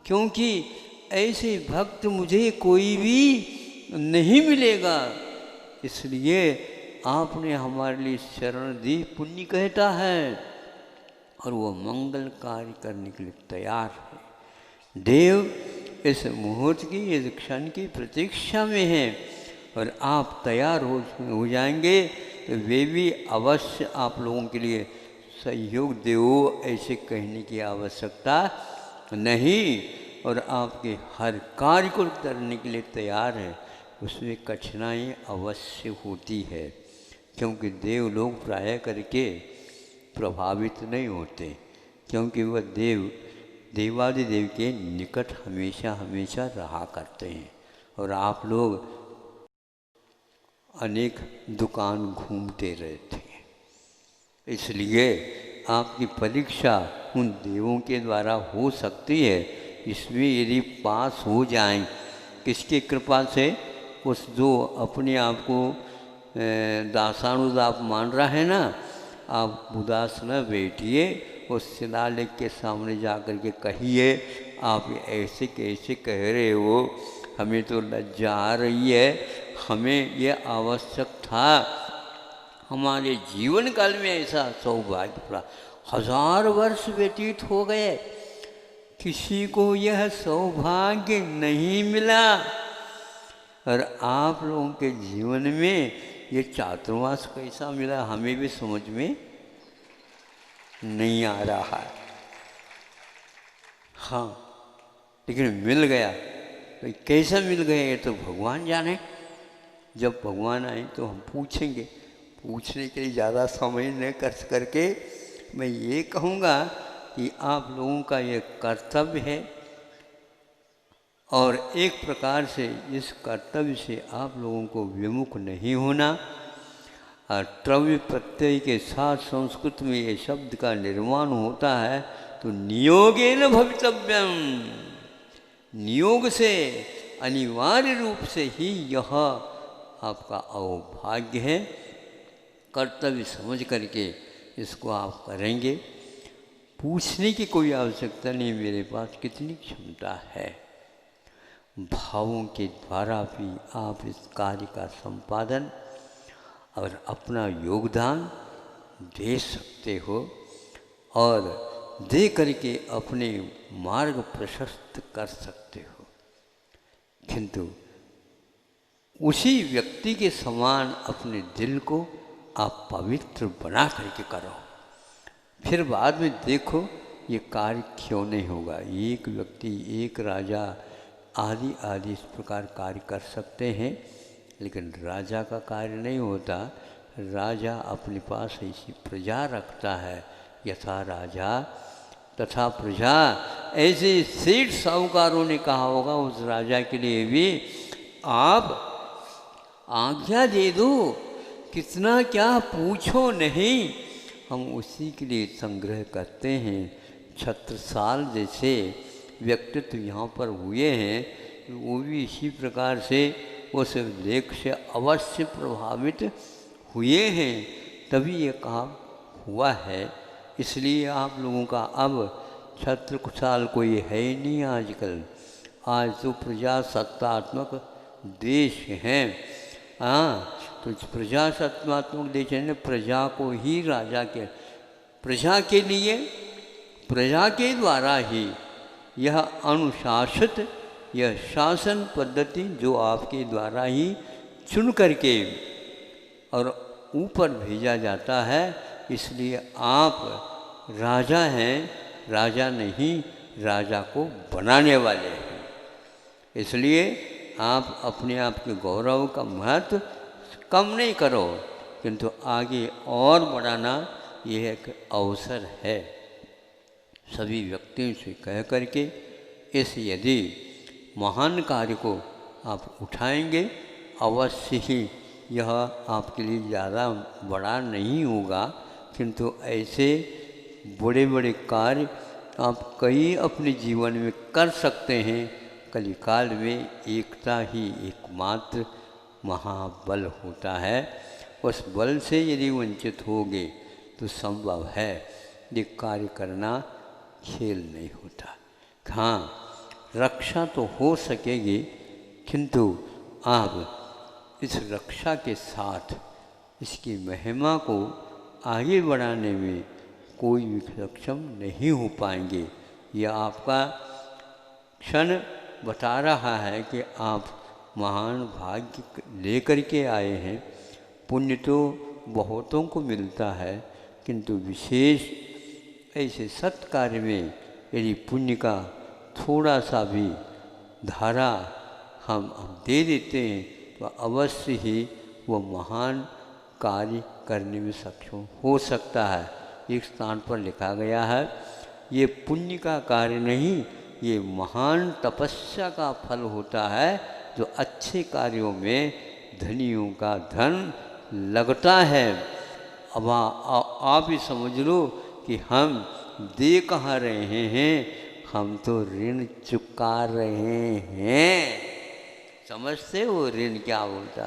क्योंकि ऐसे भक्त मुझे कोई भी नहीं मिलेगा। इसलिए आपने हमारे लिए शरण दी, पुण्य कहता है, और वो मंगल कार्य करने के लिए तैयार है। देव इस मुहूर्त की, इस क्षण की प्रतीक्षा में है, और आप तैयार हो जाएंगे तो वे भी अवश्य आप लोगों के लिए सहयोग दो, ऐसे कहने की आवश्यकता नहीं। और आपके हर कार्य को करने के लिए तैयार है। उसमें कठिनाई अवश्य होती है, क्योंकि देव लोग प्राय करके प्रभावित नहीं होते, क्योंकि वह देवादिदेव के निकट हमेशा हमेशा रहा करते हैं। और आप लोग अनेक दुकान घूमते रहते हैं, इसलिए आपकी परीक्षा उन देवों के द्वारा हो सकती है। इसमें यदि पास हो जाएं, किसकी कृपा से? उस जो अपने आप को दासानुदास मान रहा है ना, आप उदास न बैठिए, उस शिलालेख के सामने जा कर के कहिए, आप ऐसे कैसे कह रहे हो, हमें तो लज्जा आ रही है, हमें ये आवश्यक था, हमारे जीवन काल में ऐसा सौभाग्य पड़ा। 1000 वर्ष व्यतीत हो गए, किसी को यह सौभाग्य नहीं मिला, और आप लोगों के जीवन में ये चातुर्मास कैसा मिला, हमें भी समझ में नहीं आ रहा है। हाँ, लेकिन मिल गया। तो कैसा मिल गया ये तो भगवान जाने। जब भगवान आए तो हम पूछेंगे। पूछने के लिए ज़्यादा समय न खर्च करके मैं ये कहूँगा कि आप लोगों का ये कर्तव्य है, और एक प्रकार से इस कर्तव्य से आप लोगों को विमुख नहीं होना। और त्रव्य प्रत्यय के साथ संस्कृत में ये शब्द का निर्माण होता है, तो नियोगेन भवितव्यम, नियोग से, अनिवार्य रूप से ही यह आपका अहोभाग्य है। कर्तव्य समझ करके इसको आप करेंगे। पूछने की कोई आवश्यकता नहीं मेरे पास कितनी क्षमता है। भावों के द्वारा भी आप इस कार्य का संपादन और अपना योगदान दे सकते हो, और दे करके अपने मार्ग प्रशस्त कर सकते हो। किंतु उसी व्यक्ति के समान अपने दिल को आप पवित्र बना करके करो। फिर बाद में देखो ये कार्य क्यों नहीं होगा। एक व्यक्ति, एक राजा आदि आदि इस प्रकार कार्य कर सकते हैं, लेकिन राजा का कार्य नहीं होता। राजा अपने पास ऐसी प्रजा रखता है, यथा राजा तथा प्रजा। ऐसे सेठ साहूकारों ने कहा होगा उस राजा के लिए भी, आप आज्ञा दे दो, कितना क्या पूछो नहीं, हम उसी के लिए संग्रह करते हैं। छत्रसाल जैसे व्यक्तित्व यहाँ पर हुए हैं, वो भी इसी प्रकार से उस लेख से अवश्य प्रभावित हुए हैं, तभी ये काम हुआ है। इसलिए आप लोगों का अब छत्रसाल कोई है ही नहीं आजकल। आज तो प्रजासत्तात्मक देश हैं। हाँ, तो प्रजासत्तात्मक देश है, प्रजा को ही राजा के, प्रजा के लिए, प्रजा के द्वारा ही यह अनुशासित, यह शासन पद्धति जो आपके द्वारा ही चुन करके और ऊपर भेजा जाता है। इसलिए आप राजा हैं, राजा नहीं, राजा को बनाने वाले हैं। इसलिए आप अपने आप के गौरव का महत्व कम नहीं करो, किंतु आगे और बढ़ाना यह एक अवसर है। सभी व्यक्तियों से कह करके इस यदि महान कार्य को आप उठाएंगे, अवश्य ही यह आपके लिए ज़्यादा बड़ा नहीं होगा, किंतु ऐसे बड़े बड़े कार्य आप कई अपने जीवन में कर सकते हैं। कलिकाल में एकता ही एकमात्र महाबल होता है। उस बल से यदि वंचित होगे तो संभव है ये कार्य करना खेल नहीं होता। हाँ, रक्षा तो हो सकेगी, किंतु आप इस रक्षा के साथ इसकी महिमा को आगे बढ़ाने में कोई भी सक्षम नहीं हो पाएंगे। यह आपका क्षण बता रहा है कि आप महान भाग्य लेकर के आए हैं। पुण्य तो बहुतों को मिलता है, किंतु विशेष ऐसे सत्कार्य में यदि पुण्य का थोड़ा सा भी धारा हम दे देते हैं तो अवश्य ही वो महान कार्य करने में सक्षम हो सकता है। एक स्थान पर लिखा गया है, ये पुण्य का कार्य नहीं, ये महान तपस्या का फल होता है जो अच्छे कार्यों में धनियों का धन लगता है। अब आप ही समझ लो कि हम दे कहाँ रहे हैं, हम तो ऋण चुका रहे हैं। समझते हो ऋण क्या होता।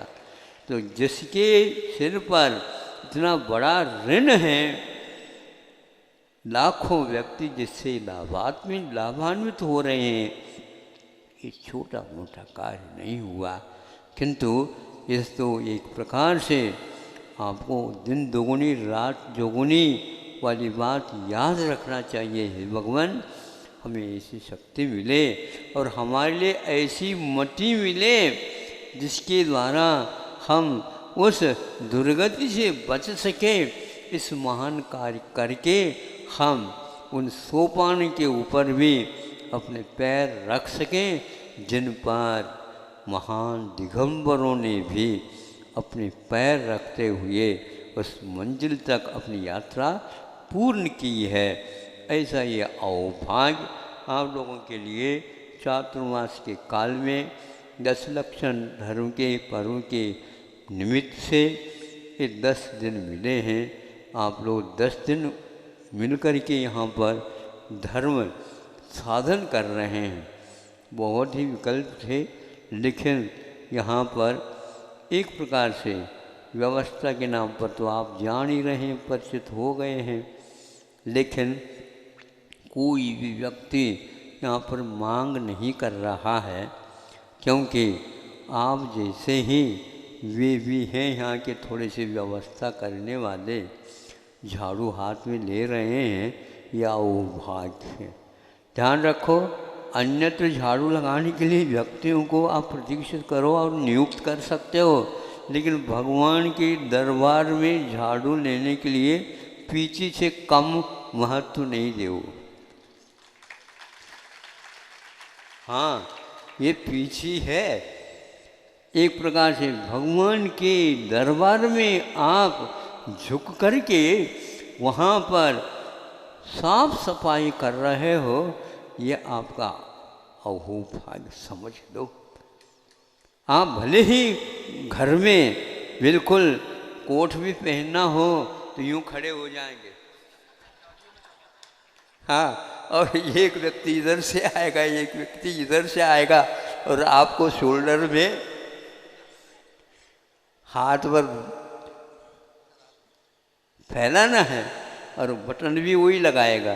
तो जिसके सिर पर इतना बड़ा ऋण है, लाखों व्यक्ति जिससे लाभान्वित हो रहे हैं, ये छोटा मोटा कार्य नहीं हुआ। किंतु इस तो एक प्रकार से आपको दिन दोगुनी रात चौगुनी वाली बात याद रखना चाहिए। हे भगवान, हमें ऐसी शक्ति मिले और हमारे लिए ऐसी मति मिले जिसके द्वारा हम उस दुर्गति से बच सके। इस महान कार्य करके हम उन सोपान के ऊपर भी अपने पैर रख सकें जिन पर महान दिगंबरों ने भी अपने पैर रखते हुए उस मंजिल तक अपनी यात्रा पूर्ण की है। ऐसा ये अवभाग्य आप लोगों के लिए चातुर्मास के काल में 10 लक्षण धर्म के पर्व के निमित्त से ये 10 दिन मिले हैं। आप लोग 10 दिन मिल कर के यहाँ पर धर्म साधन कर रहे हैं। बहुत ही विकल्प थे, लेकिन यहाँ पर एक प्रकार से व्यवस्था के नाम पर तो आप जान ही रहे हैं, परिचित हो गए हैं। लेकिन कोई भी व्यक्ति यहाँ पर मांग नहीं कर रहा है, क्योंकि आप जैसे ही वे भी हैं यहाँ के थोड़े से व्यवस्था करने वाले, झाड़ू हाथ में ले रहे हैं, या वो भाग्य है। ध्यान रखो, अन्यत्र झाड़ू लगाने के लिए व्यक्तियों को आप प्रतीक्षित करो और नियुक्त कर सकते हो, लेकिन भगवान के दरबार में झाड़ू लेने के लिए पीछे से कम महत्व नहीं दो। हाँ, ये पीछे है। एक प्रकार से भगवान के दरबार में आप झुक करके वहाँ पर साफ सफाई कर रहे हो, ये आपका अहोभाग्य समझ लो। आप भले ही घर में बिल्कुल कोट भी पहनना हो तो यूं खड़े हो जाएंगे, हाँ, और एक व्यक्ति इधर से आएगा, एक व्यक्ति इधर से आएगा, और आपको शोल्डर में हाथ पर फैलाना है और बटन भी वही लगाएगा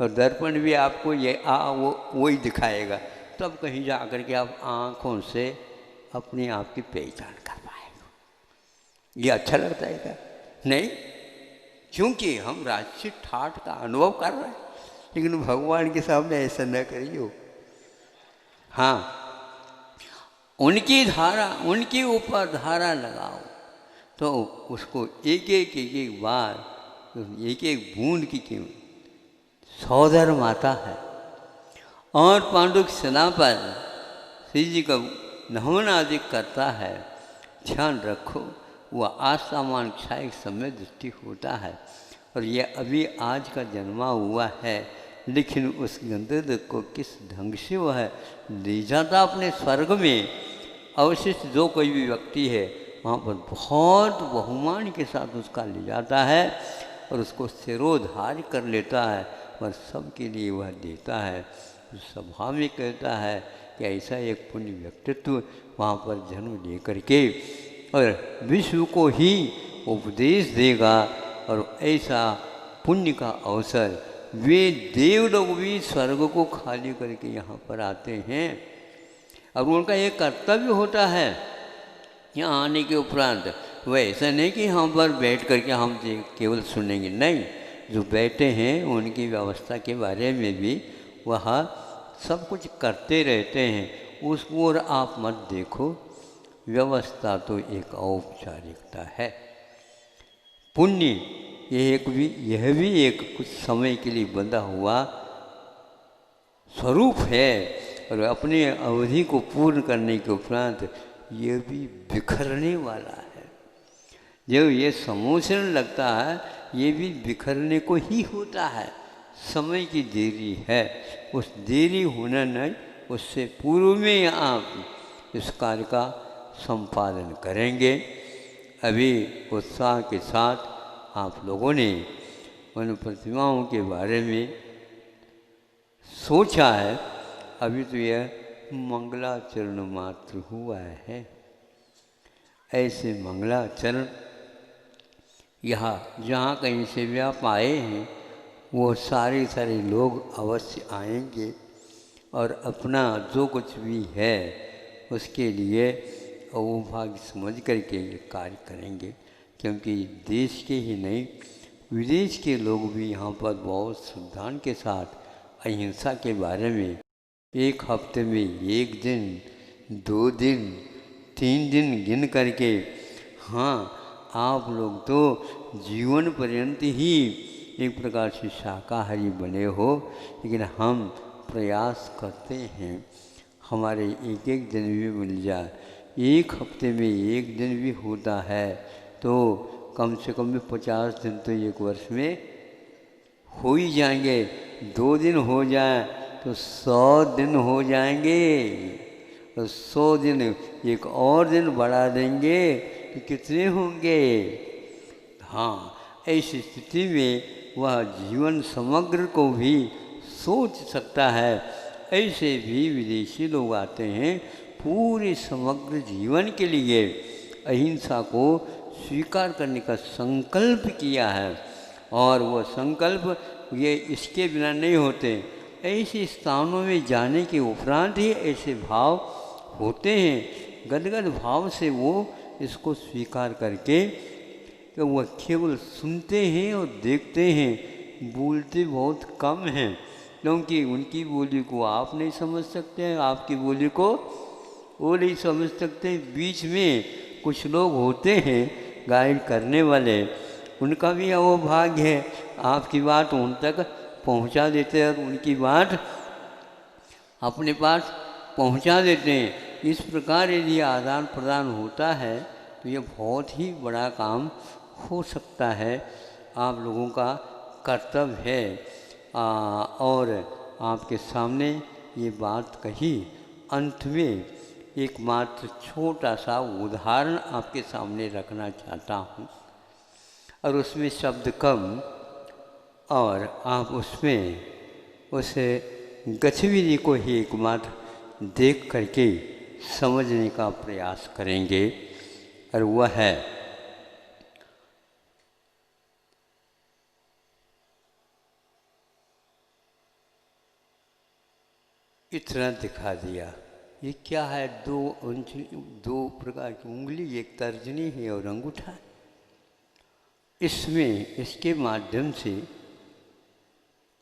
और दर्पण भी आपको ये वही दिखाएगा। तब कहीं जा कर के आप आँखों से अपने आप की पहचान कर पाएंगे। ये अच्छा लगता है क्या? नहीं, क्योंकि हम राजसी ठाठ का अनुभव कर रहे हैं, लेकिन भगवान के सामने ऐसा न करियो। हाँ, उनकी धारा, उनके ऊपर धारा लगाओ तो उसको एक एक बार, एक एक बूंद की कीमत सौदर माता है। और पांडुक शिला पर श्री जी का नमन आदि करता है, ध्यान रखो वह आसमान क्षायिक समय दृष्टि होता है। और ये अभी आज का जन्मा हुआ है, लेकिन उस गंधर्व को किस ढंग से वह ले जाता अपने स्वर्ग में। अवशिष्ट जो कोई भी व्यक्ति है वहाँ पर बहुत बहुमान के साथ उसका ले जाता है और उसको सिरोधार्य कर लेता है और सबके लिए वह देता है। सभा में कहता है कि ऐसा एक पुण्य व्यक्तित्व वहाँ पर जन्म ले करके और विश्व को ही उपदेश देगा। और ऐसा पुण्य का अवसर वे देवलोक भी स्वर्ग को खाली करके यहाँ पर आते हैं। और उनका एक कर्तव्य होता है यहाँ आने के उपरांत, वह ऐसा नहीं कि यहाँ पर बैठ करके हम केवल सुनेंगे, नहीं, जो बैठे हैं उनकी व्यवस्था के बारे में भी वह सब कुछ करते रहते हैं। उसको और आप मत देखो, व्यवस्था तो एक औपचारिकता है। पुण्य यह भी एक कुछ समय के लिए बंधा हुआ स्वरूप है और अपने अवधि को पूर्ण करने के उपरांत ये भी बिखरने वाला है। जब ये समोचन लगता है, ये भी बिखरने को ही होता है। समय की देरी है, उस देरी होना नहीं, उससे पूर्व में आप इस कार्य का संपादन करेंगे। अभी उत्साह के साथ आप लोगों ने उन प्रतिमाओं के बारे में सोचा है। अभी तो यह मंगलाचरण मात्र हुआ है। ऐसे मंगलाचरण यहाँ जहाँ कहीं से भी आप आए हैं वो सारे लोग अवश्य आएंगे और अपना जो कुछ भी है उसके लिए अहोभाग्य समझ करके ये कार्य करेंगे। क्योंकि देश के ही नहीं, विदेश के लोग भी यहाँ पर बहुत श्रद्धान के साथ अहिंसा के बारे में एक हफ्ते में 1 दिन, 2 दिन, 3 दिन गिन करके, हाँ, आप लोग तो जीवन पर्यंत ही एक प्रकार से शाकाहारी बने हो, लेकिन हम प्रयास करते हैं हमारे एक दिन भी मिल जाए। 1 हफ्ते में 1 दिन भी होता है तो कम से कम भी 50 दिन तो 1 वर्ष में हो ही जाएंगे। 2 दिन हो जाए तो 100 दिन हो जाएंगे, तो 100 दिन एक और दिन बढ़ा देंगे तो कितने होंगे। हाँ, ऐसी स्थिति में वह जीवन समग्र को भी सोच सकता है। ऐसे भी विदेशी लोग आते हैं, पूरे समग्र जीवन के लिए अहिंसा को स्वीकार करने का संकल्प किया है। और वह संकल्प ये इसके बिना नहीं होते। ऐसे स्थानों में जाने के उपरांत ही ऐसे भाव होते हैं। गदगद भाव से वो इसको स्वीकार करके कि वह केवल सुनते हैं और देखते हैं, बोलते बहुत कम हैं। क्योंकि उनकी बोली को आप नहीं समझ सकते हैं, आपकी बोली को वो नहीं समझ सकते। बीच में कुछ लोग होते हैं गाइड करने वाले, उनका भी वो भाग्य है, आपकी बात उन तक पहुंचा देते हैं और उनकी बात अपने पास पहुंचा देते हैं। इस प्रकार यदि आदान प्रदान होता है तो ये बहुत ही बड़ा काम हो सकता है। आप लोगों का कर्तव्य है और आपके सामने ये बात कही। अंत में एक मात्र छोटा सा उदाहरण आपके सामने रखना चाहता हूँ और उसमें शब्द कम और आप उसमें उस गतिविधि को ही एकमात्र देख करके समझने का प्रयास करेंगे और वह है इतना दिखा दिया। ये क्या है? दो प्रकार की उंगली, एक तर्जनी है और अंगूठा। इसमें इसके माध्यम से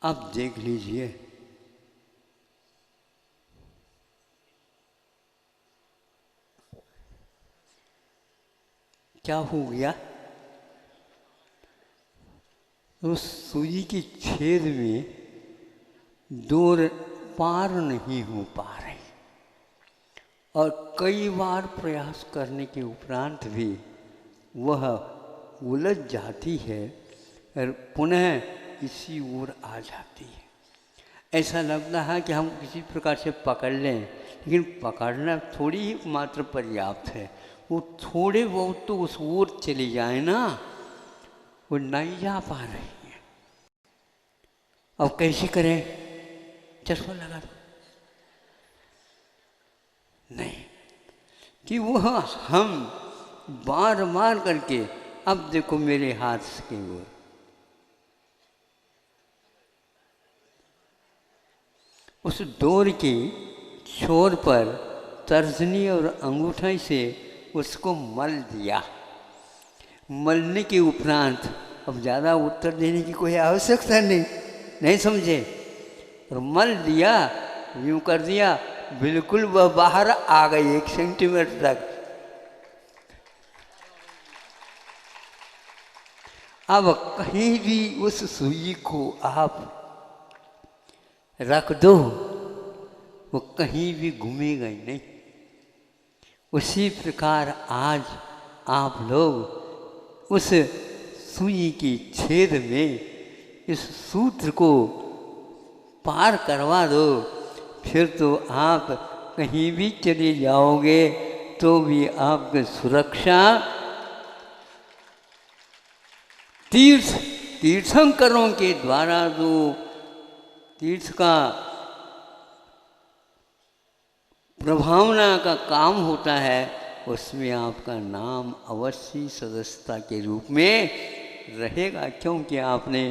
आप देख लीजिए क्या हो गया। उस सुई की छेद में डोर पार नहीं हो पा रही और कई बार प्रयास करने के उपरांत भी वह उलझ जाती है और पुनः इसी ओर आ जाती है। ऐसा लगता है कि हम किसी प्रकार से पकड़ लें, लेकिन पकड़ना थोड़ी ही मात्र पर्याप्त है। वो थोड़े बहुत तो उस ओर चली जाए ना, वो नहीं जा पा रही है। अब कैसे करें? चश्मा लगा दो। नहीं कि वह हम बार बार करके, अब देखो मेरे हाथ की ओर, उस डोर की छोर पर तर्जनी और अंगूठे से उसको मल दिया। मलने के उपरांत अब ज़्यादा उत्तर देने की कोई आवश्यकता नहीं समझे। और मल दिया, यूँ कर दिया, बिल्कुल वह बाहर आ गई 1 सेंटीमीटर तक। अब कहीं भी उस सुई को आप रख दो, वो कहीं भी घूमेगा ही नहीं। उसी प्रकार आज आप लोग उस सुई की छेद में इस सूत्र को पार करवा दो, फिर तो आप कहीं भी चले जाओगे तो भी आपकी सुरक्षा तीर्थंकरों के द्वारा जो तीर्थ का प्रभावना का काम होता है, उसमें आपका नाम अवश्य सदस्यता के रूप में रहेगा, क्योंकि आपने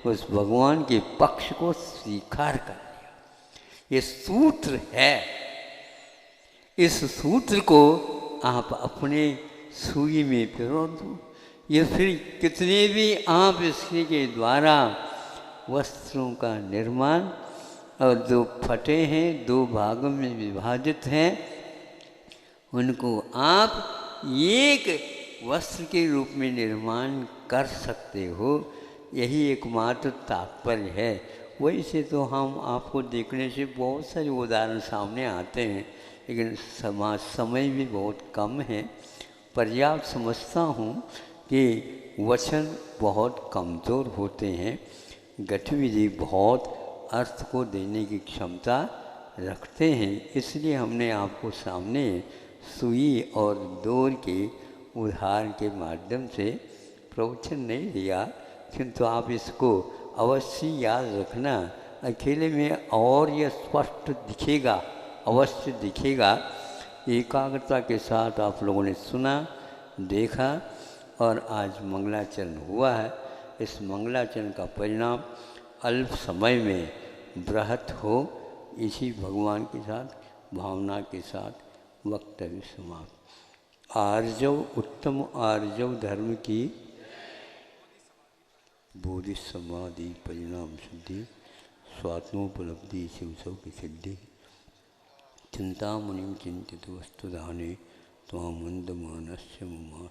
उस भगवान के पक्ष को स्वीकार कर लिया। ये सूत्र है। इस सूत्र को आप अपने सुई में पिरो दो। ये फिर कितने भी आप इसके के द्वारा वस्त्रों का निर्माण और जो फटे हैं, 2 भागों में विभाजित हैं, उनको आप एक वस्त्र के रूप में निर्माण कर सकते हो। यही एकमात्र तात्पर्य है। वैसे तो हम आपको देखने से बहुत सारे उदाहरण सामने आते हैं, लेकिन समय भी बहुत कम है। पर्याप्त समझता हूँ कि वचन बहुत कमज़ोर होते हैं, गतिविधि बहुत अर्थ को देने की क्षमता रखते हैं। इसलिए हमने आपको सामने सुई और डोर के उदाहरण के माध्यम से प्रवचन नहीं दिया, किंतु आप इसको अवश्य याद रखना। अकेले में और यह स्पष्ट दिखेगा, अवश्य दिखेगा। एकाग्रता के साथ आप लोगों ने सुना, देखा और आज मंगलाचरण हुआ है। इस मंगलाचरण का परिणाम अल्प समय में बृहत हो, इसी भगवान के साथ भावना के साथ वक्तव्य समाप्त। आर्जव उत्तम आर्जव धर्म की बोधि समाधि परिणाम सिद्धि, स्वात्मोपलब्धि शिवसव की सिद्धि, चिंतामणिं चिंतित वस्तुदाने त्वां मंदमानस्य मम